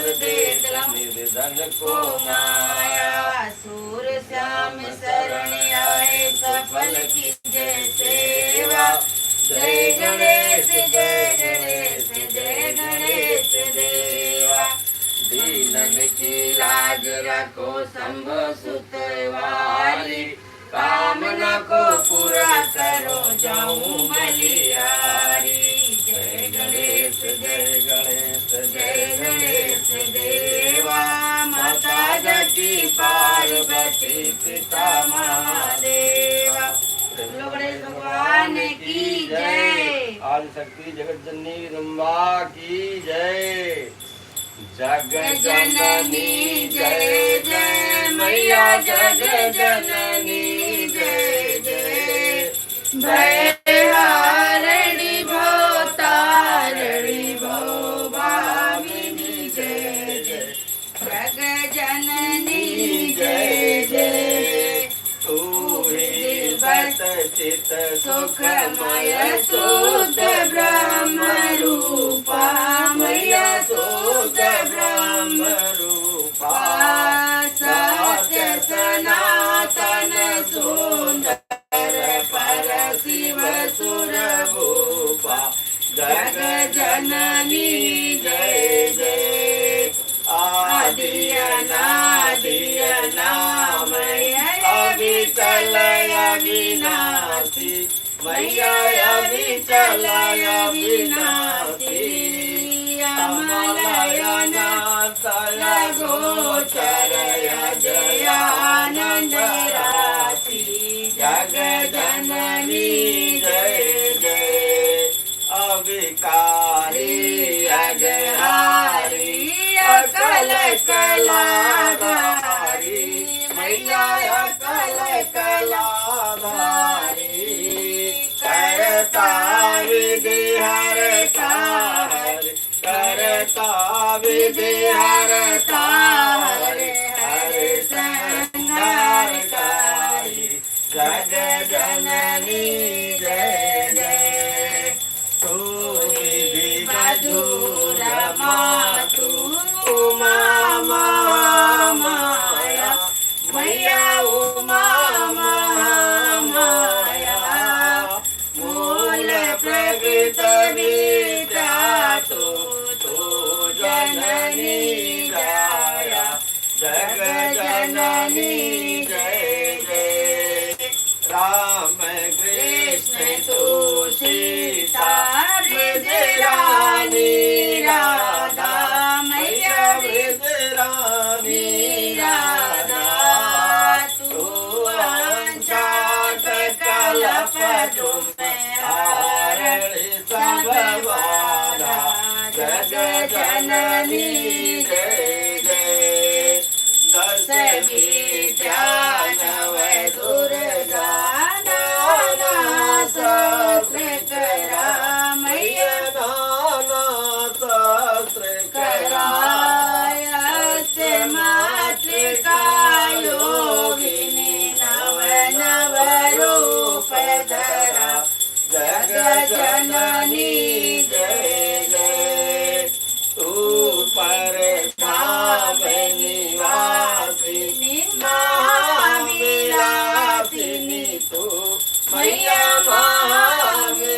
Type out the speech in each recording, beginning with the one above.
दे निर्धन को माया। सूर श्याम शरण आए सफल की जय सेवा। जय गणेश जय गणेश जय गणेश देवा। दीनन की लाज रखो शंभो सुत वाली। कामना को पूरा करो जाऊं बलिहारी। जय गणेश जय गणेश जय गणेश देवा। माता जगती पार्वती पिता महादेवा। गणेश भगवान की जय। आदि शक्ति जगत जननी रंबा की जय। जग जननी जय जय मैया जग जननी जय जय। भयहारिणी भवतारिणी भवभामिनी जय जय। जग जननी जय जय। तू ही बत चित सुखमय शुद्ध ब्रह्म रूपा। मैया शुद्ध ब्रह्म रूपा। सत्य सनातन सुंदर पर शिव सुर भूपा। जग जननी जय जय। आदि अनादि अनामय अविचल अविनाशी। मैया अविचल अविनाशी। अमलयनाथय गोचर जयानंद राशि। जग जननी जय जय। अविकारी अगहारी अकल कलाधारी। मैया अकल कलाधारी। करता विधि हरता हरि। करता विधि हरता हरि। हर संहारकारी। जग जननी जय जय। तू विधि मधुर मातु उमा माया। मैया उमा माया। मूल प्रकृत विद्या तू जननी दया। जग जननी जय जय। राम कृष्ण तू सीता ब्रज रानी राधा। मैया ब्रज रानी राधा। तू अनचाट कलप हारणी सब बाधा। जग जननी जय जय। दस विद्या नव दुर्गा नाना सहस्र करा। मैया नाना सहस्र करायस्य मातृका योगिनी। नव नव रूप धरा। जग जननी जय जय। तू पर धाम निवासिनी महाविलासिनी तू। मैया महाविलासिनी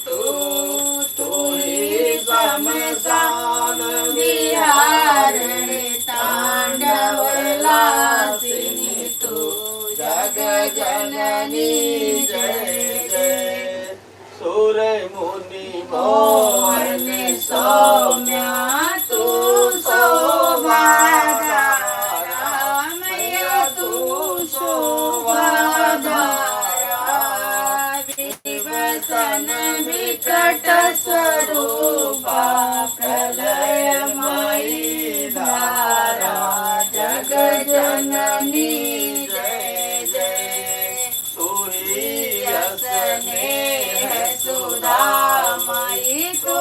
तू। तू ही शमशान विहारिणी तांडवलासिनी तू। जग जननी जय जय। सुर मुनि मोहन सौम्या तू शोभाधारा। मैया तू शोभाधारा। विवसन विकट स्वरूपा प्रलयमयी धारा। जग जननी जय जय। तू ही स्नेह सुधामयी तू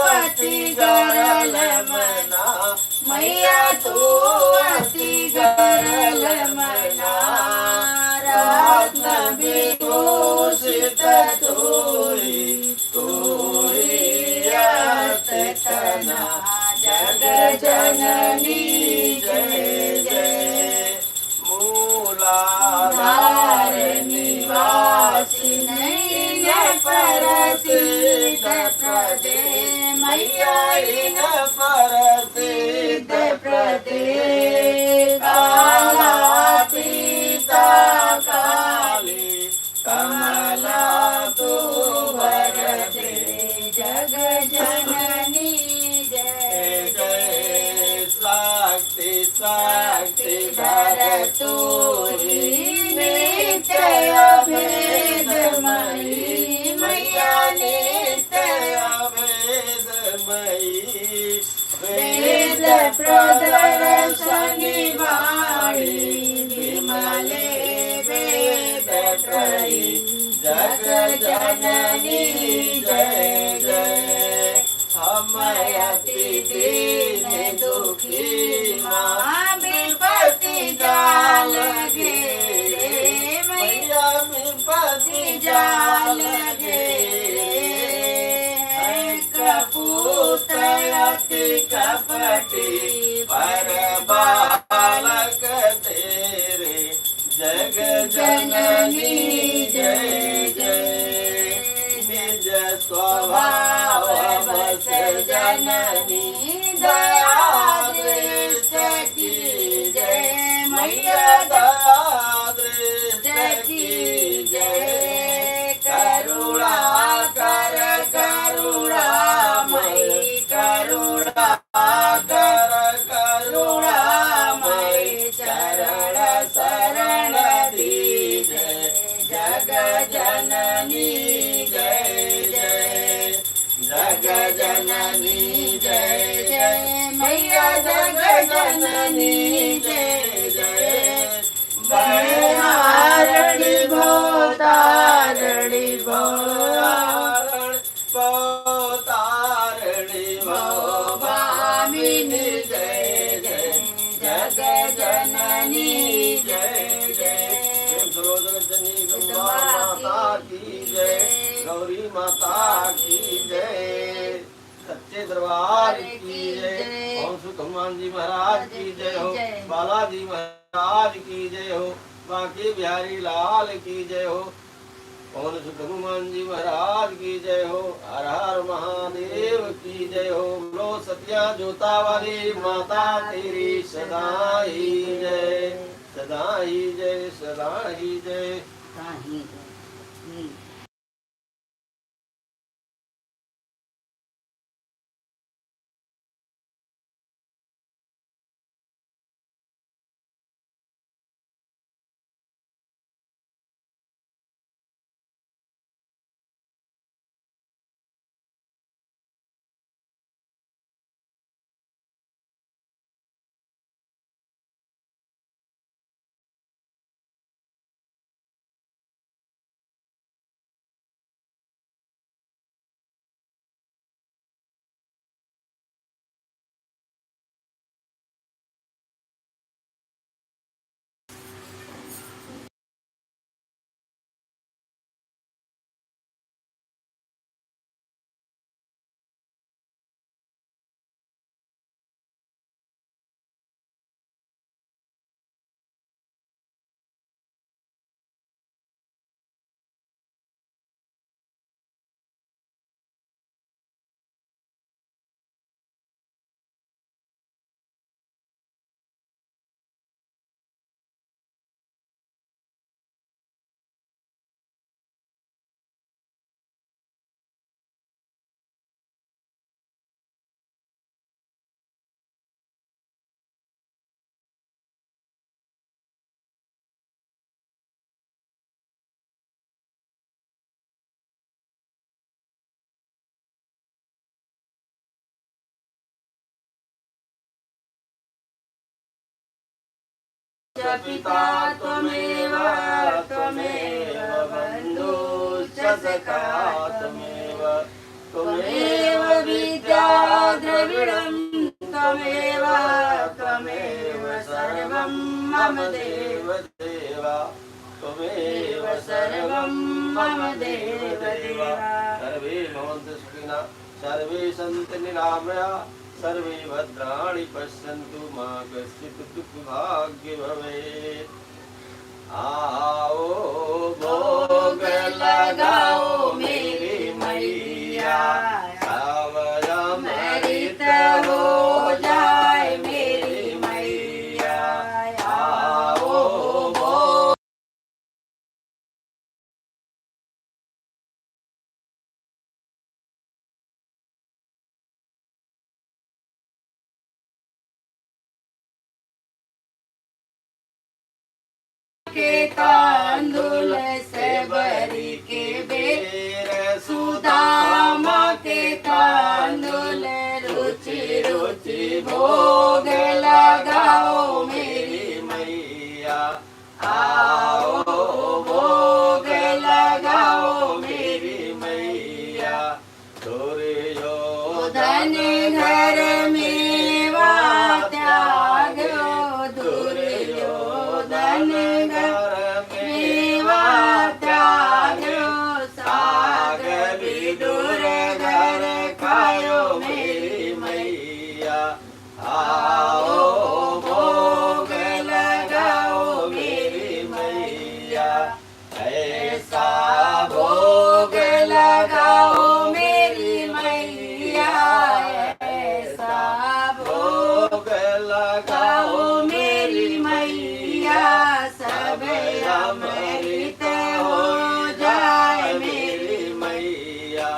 अति गरल मना। मैया तू अति गरल मना। रत्न विभूषित तू ही अस्त तना। दे मैया इन पर सिद्ध प्रदे काला पीता काली कमला तू वर दे जग जननी जय जय शक्ति शक्ति धर तूरी नित्य अभेदमयी मैया नित्य वेदमयी वेद प्रदर्शनी वाणी विमले वेद त्रयी जग जननी जय जय हम अति दीन दुखी माँ विपत्ति जाल घेरे मैया विपत्ति जाल घेरे कपूत अति कपटी पर बालक तेरे जग जननी जय जय निज स्वभाव बस जननी दया दृष्ट की जय मैया दया दृष्ट की जय करुणा कर करुणामयी करुणा कर करुणामयी चरण शरण दीजय जग जननी जय जय जग जननी जय जय मैया जग जननी जय जय बलिहारणी भवतारणी भव तारणी भामिनी जय जय जग जननी जय जय जनी माता की जय गौरी माता की जय सच्चे दरबार की जय और सुख हनुमान जी महाराज की जय हो बालाजी महाराज की जय हो बांके बिहारी लाल की जय हो और सुख हनुमान जी महाराज की जय हो हर हर महादेव की जय हो लो सत्या जोता वाली माता तेरी सदा ही जय सदा ही जय सदा ही जय पिता त्वमेव त्वमेव बन्धुश्च सखा त्वमेव त्वमेव विद्या द्रविणं त्वमेव त्वमेव सर्वं मम देव देवा त्वमेव सर्वं मम देव देवा सर्वे भवन्तु सुखिनः सर्वे सन्तु निरामया सर्वे भद्राणि पश्यन्तु मा कश्चित् दुर्भाग्य भवेत् आओ भोग लगाओ मेरी मैया भोग लगाओ मेरी मैया, आओ भोग लगाओ मेरी मैया। दुर्योधन घर मेवा त्यागो, दुर्योधन घर मेवा त्यागो, साग विदुर घर खायो मेरी मैया, आओ भोग लगाओ मेरी मैया। ऐसा भोग लगाओ मेरी मैया, ऐसा भोग लगाओ मेरी मैया, सब अमृत हो जाए मेरी मैया,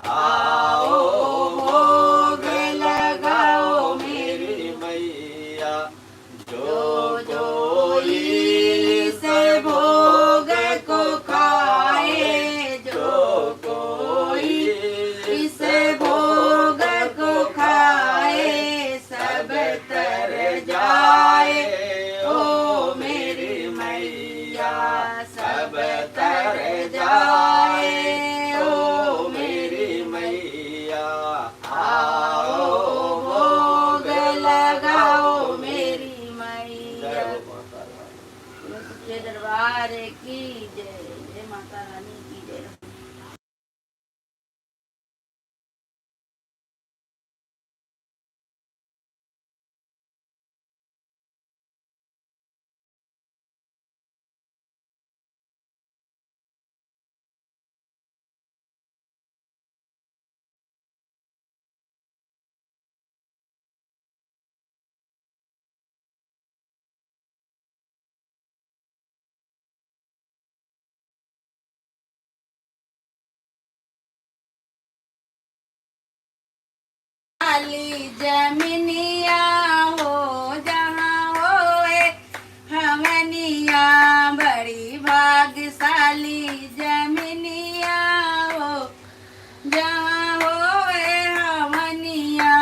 आओ भोग लगाओ मेरी मैया। जो इस भोग को खाए, जो कोई इस भोग को खाए, सब तर जाए ओ मेरी मैया, सब तर जाए ओ मेरी मैया। आओ भोग लगाओ मेरी मैया। सच्चे दरबार की जय, जय माता रानी की जय। जमीनिया हो जहाँ होए हमनिया, बड़ी भाग्यशाली जमीनिया हो जहाँ होए हमनिया,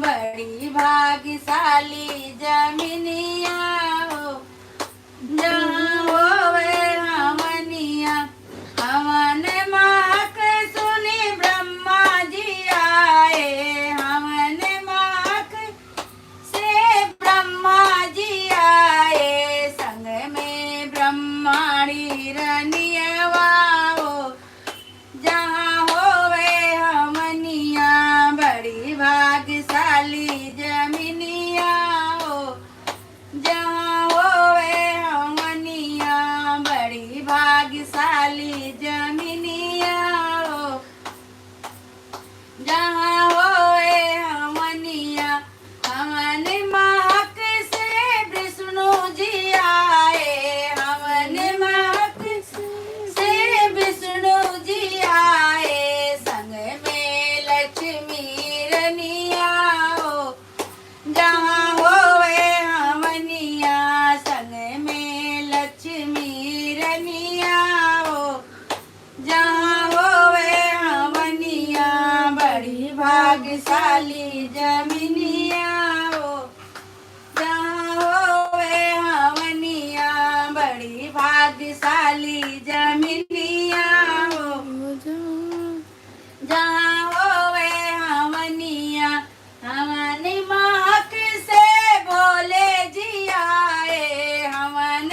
बड़ी भाग्यशाली जमीनिया हो जहाँ होए हमनिया। हमन महक सुनी ब्रह्मा जी आए, हमन महक से ब्रह्मा जी आए, संग में ब्रह्माणी रनियवा हो जहाँ होवे हमनिया, बड़ी भाग्यशाली जमीनिया हो जहाँ होवे हमनिया, बड़ी भाग्यशाली जमीनिया हो जहाँ होवे हमनिया। हमन महक से विष्णु जी आए, हमन महक से विष्णु जी आए, संग में लक्ष्मी रनिया हो जहाँ होवे हमनिया, संग में लक्ष्मी रनिया हो जहाँ होवे हमनिया, बड़ी भाग्यशाली जमीनिया हो जहाँ होवे हमनिया, बड़ी भाग्यशाली जमीनिया हो जहाँ होवे हमनिया। हमन महक से भोले जी आए, हमन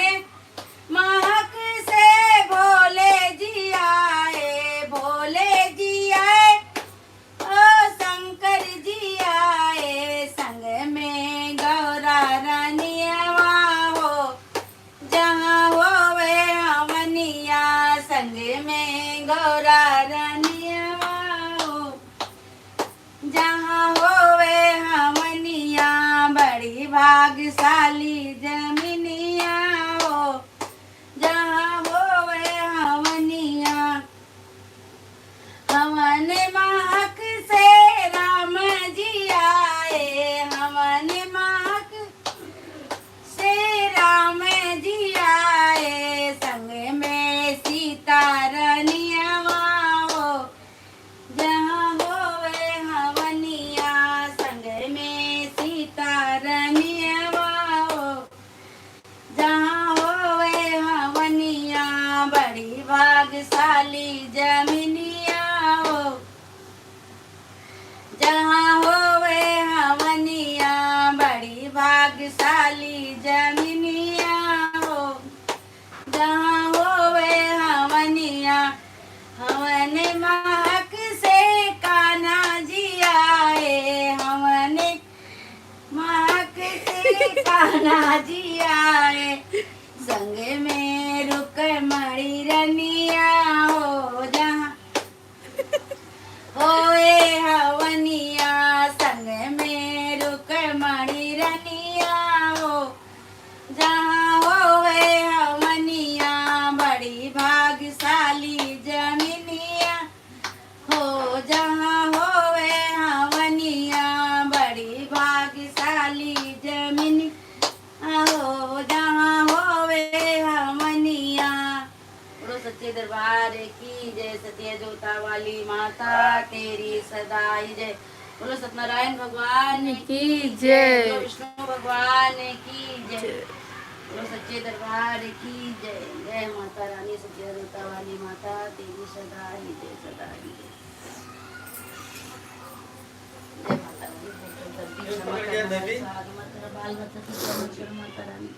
महक से भोले जी आए, भोले जी आए ओ शंकर जी आए, संग में गौरा रानियवा हो जहाँ होवे हमनिया, संग में गौरा रानियवा हो जहाँ होवे हमनिया, बड़ी भाग्यशाली जमीनिया हो जहाँ होवे हमनिया। हमन महक से राम जी आए, हमन महक से राम जी आए, संग में सीता रनियवा हो जहाँ होवे हमनिया, संग में सीता हवन महक से कान्हा जी आए, हवन महक से कान्हा जी आए, संग में रुक मणि रनिया हो जहाँ होए हवनिया, संग में रुक मणि रनिया हो जहाँ होए हवनिया, बड़ी भाग्यशाली जमिनिया हो जहाँ होए हवनिया, बड़ी भाग्यशाली जमिनी हो जहाँ होवे हवनिया। बोलो सच्चे दरबार की जय, सत्य जोता वाली माता तेरी सदाई जय। बोलो सत्यनारायण भगवान की जय, बोलो विष्णु भगवान की जय, बोलो सच्चे दरबार की जय। जय माता रानी सत्य जोता वाली माता तेरी सदाई जय, सदाई जय। जय माता रानी, गलती क्षमा करना, साधु मत कर, बाल बच्चा की क्षमा कर माता रानी।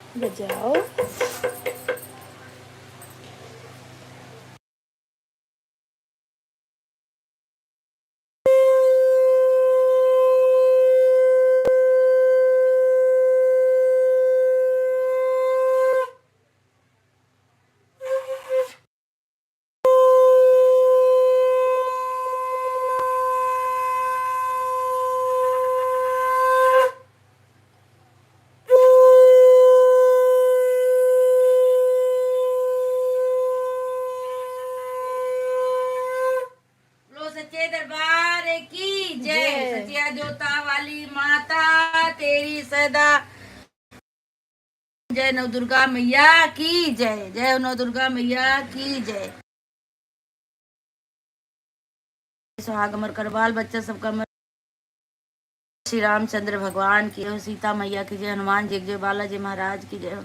बजाओ। बोलो सच्चे दरबार की जय, जय। सच्चिया जोता वाली माता तेरी सदा जय। नव दुर्गा मैया की जय, जय नव दुर्गा मैया की जय। सुहाग अमर कर, बाल बच्चा सबका मर, श्री रामचंद्र भगवान की जय, सीता मैया की जय, हनुमान जी की जय, बालाजी महाराज की जय,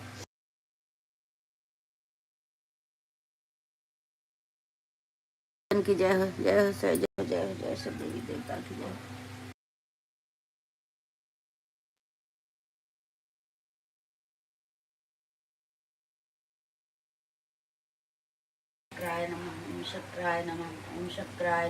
की जय हो, जय हो, जय हो, जय हो, जय सब देवी देवता की जय। शक्राय नमः, ओम शक्राय नमः, ओम शक्राय